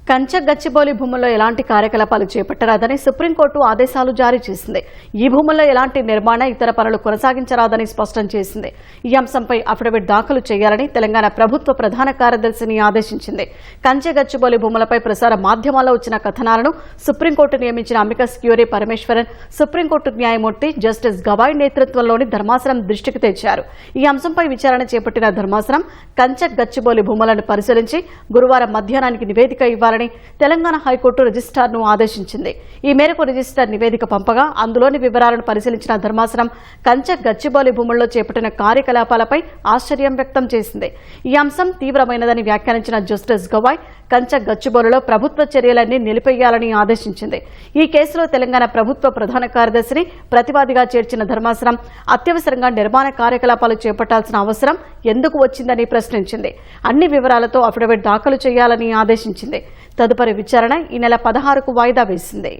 కంచె గచ్చిబౌలి భూముల్లో ఎలాంటి కార్యకలాపాలు చేపట్టరాదని సుప్రీంకోర్టు ఆదేశాలు జారీ చేసింది. ఈ భూముల్లో ఎలాంటి నిర్మాణ ఇతర పనులు కొనసాగించరాదని స్పష్టం చేసింది. ఈ అంశంపై అఫిడవిట్ దాఖలు చేయాలని తెలంగాణ ప్రభుత్వ ప్రధాన కార్యదర్శిని ఆదేశించింది. కంచె గచ్చిబౌలి భూములపై ప్రసార మాధ్యమాల్లో వచ్చిన కథనాలను సుప్రీంకోర్టు నియమించిన అమికస్ క్యూరీ పరమేశ్వరన్ సుప్రీంకోర్టు న్యాయమూర్తి జస్టిస్ గవాయ్ నేతృత్వంలోని ధర్మాసనం దృష్టికి తెచ్చారు. ఈ అంశంపై విచారణ చేపట్టిన ధర్మాసనం కంచె గచ్చిబౌలి భూములను పరిశీలించి గురువారం మధ్యాహ్నానికి నివేదిక ఇవ్వాలని తెలంగాణ హైకోర్టు రిజిస్ట్రార్ను ఆదేశించింది. ఈ మేరకు రిజిస్ట్రార్ నివేదిక పంపగా అందులోని వివరాలను పరిశీలించిన ధర్మాసనం కంచె గచ్చిబౌలి భూముల్లో చేపట్టిన కార్యకలాపాలపై ఆశ్చర్యం వ్యక్తం చేసింది. ఈ అంశం తీవ్రమైనదని వ్యాఖ్యానించిన జస్టిస్ గవాయ్ కంచె గచ్చిబౌలిలో ప్రభుత్వ చర్యలన్నీ నిలిపేయాలని ఆదేశించింది. ఈ కేసులో తెలంగాణ ప్రభుత్వ ప్రధాన కార్యదర్శిని ప్రతివాదిగా చేర్చిన ధర్మాసనం అత్యవసరంగా నిర్మాణ కార్యకలాపాలు చేపట్టాల్సిన అవసరం ఎందుకు వచ్చిందని ప్రశ్నించింది. అన్ని వివరాలతో అఫిడవిట్ దాఖలు చేయాలని ఆదేశించింది. తదుపరి విచారణ ఈ నెల 16కు వాయిదా వేసింది.